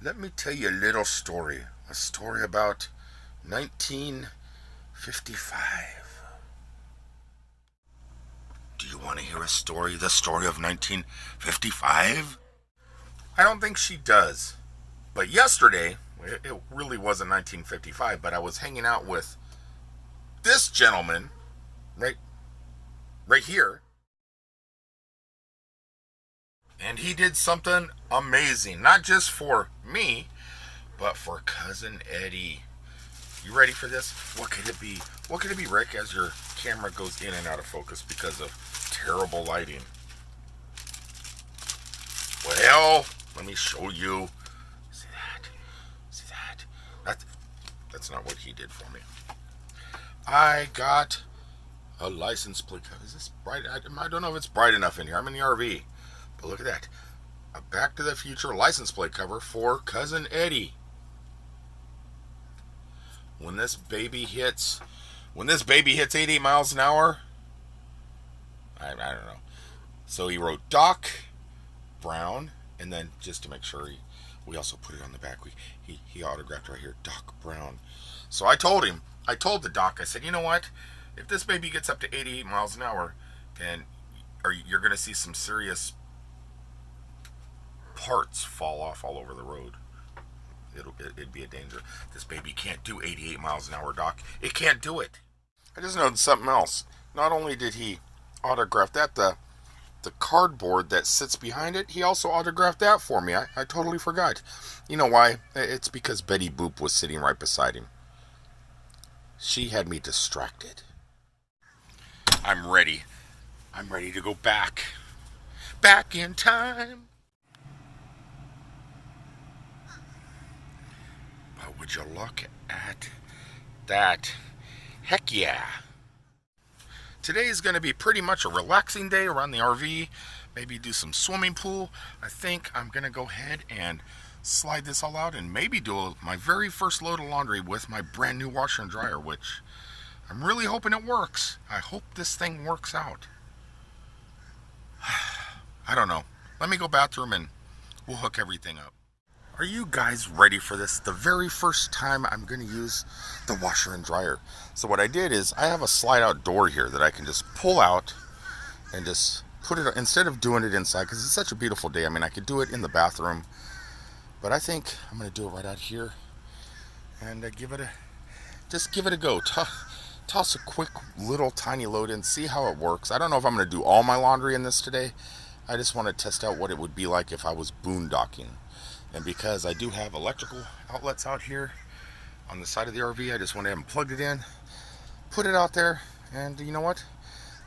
Let me tell you a little story. A story about 1955. Do you want to hear a story? The story of 1955? I don't think she does. But yesterday, it really wasn't 1955, but I was hanging out with this gentleman right here. And he did something amazing, not just for me, but for Cousin Eddie. You ready for this? What could it be? What could it be, Rick, as your camera goes in and out of focus because of terrible lighting? Well, let me show you. See that? See that? That's not what he did for me. I got a license plate. Is this bright? I don't know if it's bright enough in here. I'm in the RV. But look at that. A Back to the Future license plate cover for Cousin Eddie. When this baby hits 80 miles an hour, I don't know. So he wrote Doc Brown, and then just to make sure, we also put it on the back. He autographed right here, Doc Brown. So I told the doc, I said, you know what? If this baby gets up to 88 miles an hour, then you're going to see some serious parts fall off all over the road. It'd be a danger. This baby can't do 88 miles an hour, Doc. It can't do it. I just noticed something else. Not only did he autograph that, the cardboard that sits behind it, he also autographed that for me. I totally forgot. You know why? It's because Betty Boop was sitting right beside him. She had me distracted. I'm ready. I'm ready to go back. Back in time. But would you look at that? Heck yeah. Today is going to be pretty much a relaxing day around the RV. Maybe do some swimming pool. I think I'm going to go ahead and slide this all out and maybe do my very first load of laundry with my brand new washer and dryer, which I'm really hoping it works. I hope this thing works out. I don't know. Let me go bathroom and we'll hook everything up. Are you guys ready for this? The very first time I'm going to use the washer and dryer. So what I did is I have a slide out door here that I can just pull out and just put it, instead of doing it inside, because it's such a beautiful day. I mean, I could do it in the bathroom, but I think I'm going to do it right out here and give it a go. Toss a quick little tiny load in, see how it works. I don't know if I'm going to do all my laundry in this today. I just want to test out what it would be like if I was boondocking. And because I do have electrical outlets out here on the side of the RV, I just went ahead and plugged it in, put it out there, and you know what?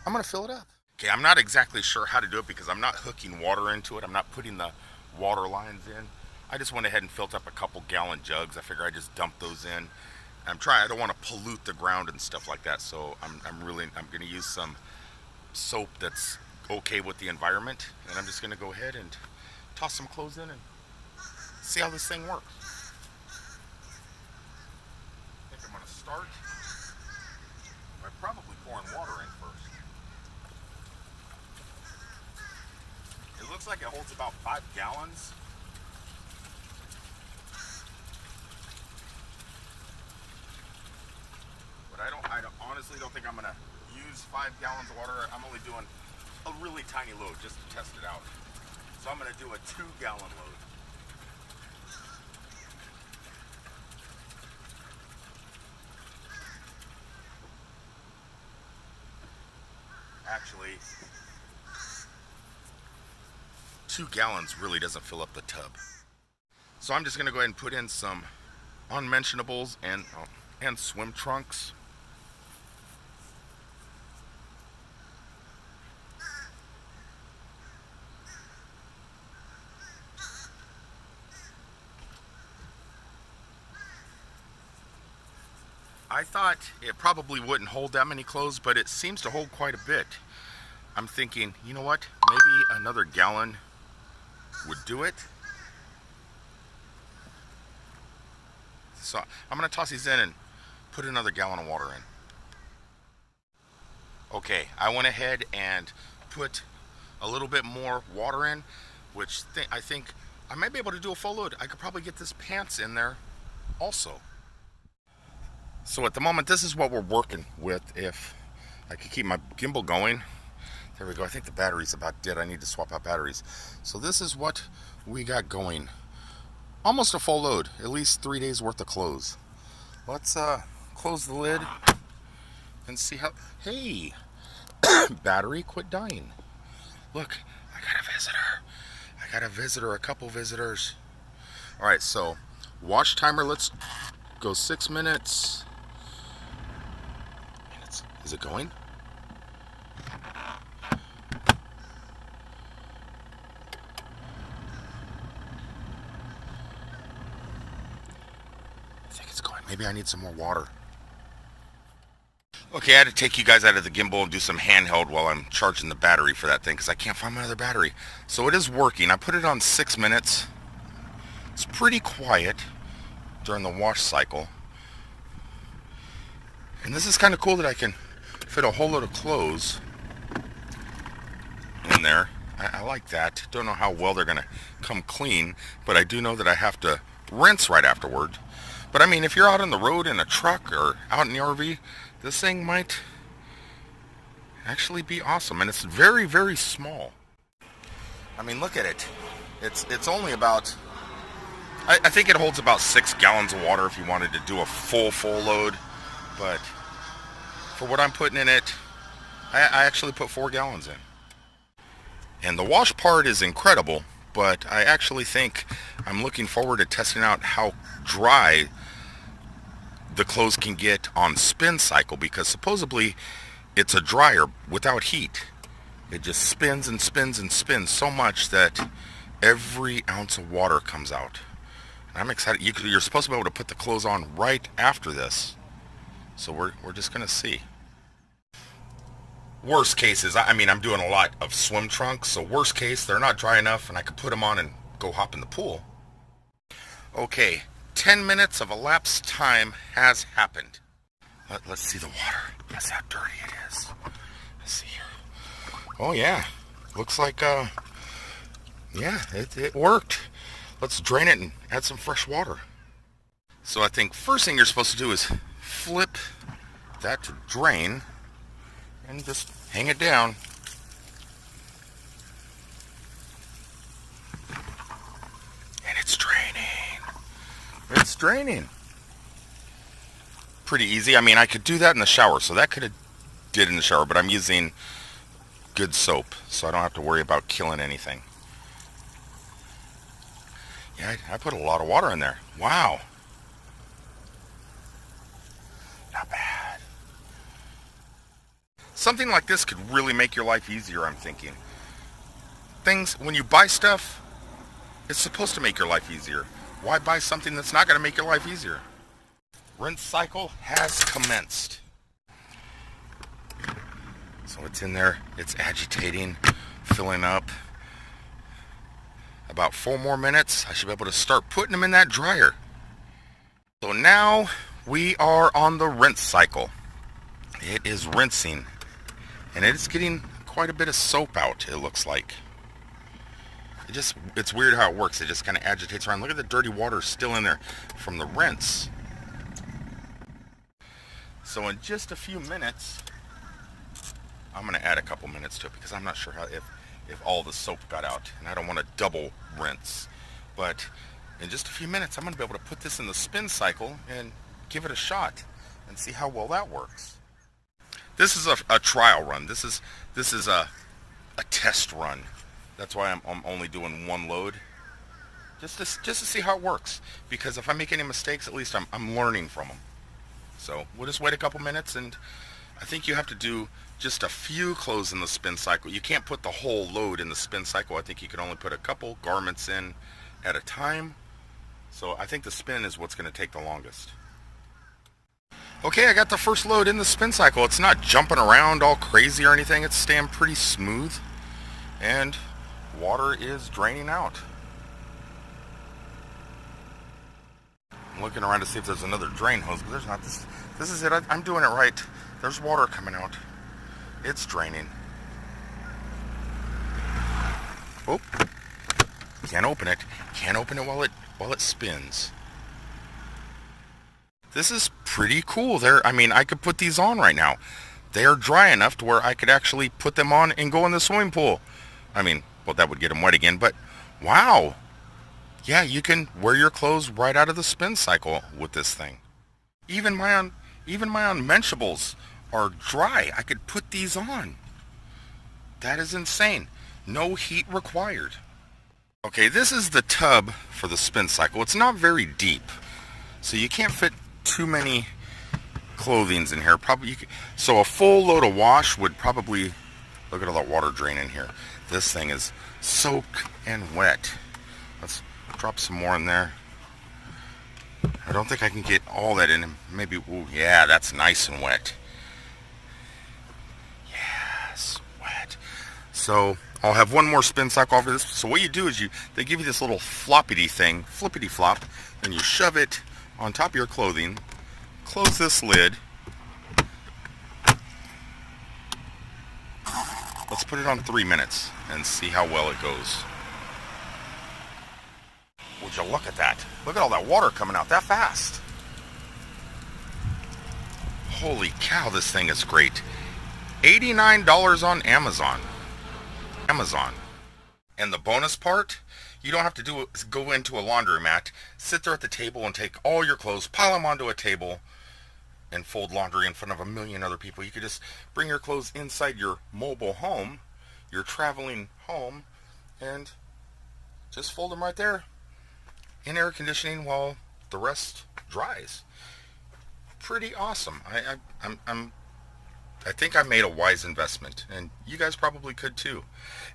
I'm going to fill it up. Okay, I'm not exactly sure how to do it because I'm not hooking water into it. I'm not putting the water lines in. I just went ahead and filled up a couple gallon jugs. I figure I just dump those in. I don't want to pollute the ground and stuff like that, so I'm going to use some soap that's okay with the environment, and I'm just going to go ahead and toss some clothes in and see how this thing works. I think I'm going to start by probably pouring water in first. It looks like it holds about 5 gallons. But I honestly don't think I'm going to use 5 gallons of water. I'm only doing a really tiny load just to test it out. So I'm going to do a 2-gallon load. Actually, 2 gallons really doesn't fill up the tub. So I'm just going to go ahead and put in some unmentionables and swim trunks. I thought it probably wouldn't hold that many clothes, but it seems to hold quite a bit. I'm thinking, you know what? Maybe another gallon would do it. So I'm going to toss these in and put another gallon of water in. Okay, I went ahead and put a little bit more water in, which I think I might be able to do a full load. I could probably get this pants in there also. So at the moment, this is what we're working with. If I could keep my gimbal going. There we go. I think the battery's about dead. I need to swap out batteries. So this is what we got going. Almost a full load. At least 3 days worth of clothes. Let's close the lid and see how... Hey! Battery quit dying. Look, I got a visitor. I got a visitor, a couple visitors. Alright, so watch timer, let's go 6 minutes. Is it going? I think it's going. Maybe I need some more water. Okay, I had to take you guys out of the gimbal and do some handheld while I'm charging the battery for that thing because I can't find my other battery. So it is working. I put it on 6 minutes. It's pretty quiet during the wash cycle. And this is kind of cool that I can fit a whole load of clothes in there. I like that. Don't know how well they're going to come clean, but I do know that I have to rinse right afterward. But I mean, if you're out on the road in a truck or out in the RV, this thing might actually be awesome. And it's very, very small. I mean, look at it. It's only about... I think it holds about 6 gallons of water if you wanted to do a full load. But for what I'm putting in it, I actually put 4 gallons in. And the wash part is incredible, but I actually think I'm looking forward to testing out how dry the clothes can get on spin cycle, because supposedly it's a dryer without heat. It just spins and spins and spins so much that every ounce of water comes out. And I'm excited. You're supposed to be able to put the clothes on right after this. So we're just going to see. Worst case is, I mean, I'm doing a lot of swim trunks, so worst case, they're not dry enough and I could put them on and go hop in the pool. Okay, 10 minutes of elapsed time has happened. Let's see the water. That's how dirty it is. Let's see here. Oh yeah, looks like, yeah, it worked. Let's drain it and add some fresh water. So I think first thing you're supposed to do is flip that to drain and just hang it down. And it's draining. It's draining. Pretty easy. I mean, I could do that in the shower, so that could have did in the shower, but I'm using good soap, so I don't have to worry about killing anything. Yeah, I put a lot of water in there. Wow. Not bad. Something like this could really make your life easier, I'm thinking. Things, when you buy stuff, it's supposed to make your life easier. Why buy something that's not going to make your life easier? Rinse cycle has commenced. So it's in there, it's agitating, filling up. About 4 more minutes, I should be able to start putting them in that dryer. So now we are on the rinse cycle. It is rinsing, and it's getting quite a bit of soap out, it looks like. It's weird how it works. It just kind of agitates around. Look at the dirty water still in there from the rinse. So in just a few minutes, I'm going to add a couple minutes to it because I'm not sure how if all the soap got out, and I don't want to double rinse. But in just a few minutes, I'm going to be able to put this in the spin cycle and give it a shot and see how well that works. This is a trial run. This is a test run. That's why I'm only doing 1 load, just to see how it works. Because if I make any mistakes, at least I'm learning from them. So we'll just wait a couple minutes, and I think you have to do just a few clothes in the spin cycle. You can't put the whole load in the spin cycle. I think you can only put a couple garments in at a time. So I think the spin is what's going to take the longest. Okay, I got the first load in the spin cycle. It's not jumping around all crazy or anything. It's staying pretty smooth, and water is draining out. I'm looking around to see if there's another drain hose, but there's not. This is it. I'm doing it right. There's water coming out. It's draining. Oh, can't open it. can't open it while it spins. This is pretty cool. I mean, I could put these on right now. They are dry enough to where I could actually put them on and go in the swimming pool. I mean, well, that would get them wet again, but wow. Yeah, you can wear your clothes right out of the spin cycle with this thing. Even my unmentionables are dry. I could put these on. That is insane. No heat required. Okay, this is the tub for the spin cycle. It's not very deep, so you can't fit too many clothings in here. So a full load of wash would probably, look at all that water drain in here. This thing is soaked and wet. Let's drop some more in there. I don't think I can get all that in. Maybe, ooh, yeah, that's nice and wet. Yes, wet. So I'll have one more spin cycle off of this. So what you do is they give you this little flippity flop, and you shove it on top of your clothing, close this lid. Let's put it on 3 minutes and see how well it goes. Would you look at that? Look at all that water coming out that fast. Holy cow, this thing is great. $89 on Amazon. And the bonus part, you don't have to go into a laundromat, sit there at the table and take all your clothes, pile them onto a table, and fold laundry in front of a million other people. You could just bring your clothes inside your mobile home, your traveling home, and just fold them right there in air conditioning while the rest dries. Pretty awesome. I think I made a wise investment, and you guys probably could too.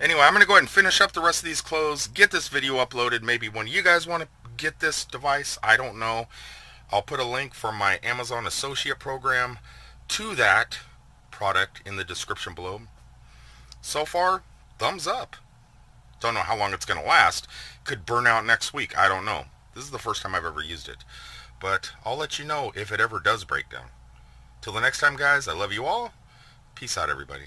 Anyway, I'm going to go ahead and finish up the rest of these clothes, get this video uploaded. Maybe when you guys want to get this device, I don't know. I'll put a link for my Amazon Associate program to that product in the description below. So far, thumbs up. Don't know how long it's going to last. Could burn out next week. I don't know. This is the first time I've ever used it. But I'll let you know if it ever does break down. Till the next time, guys, I love you all. Peace out, everybody.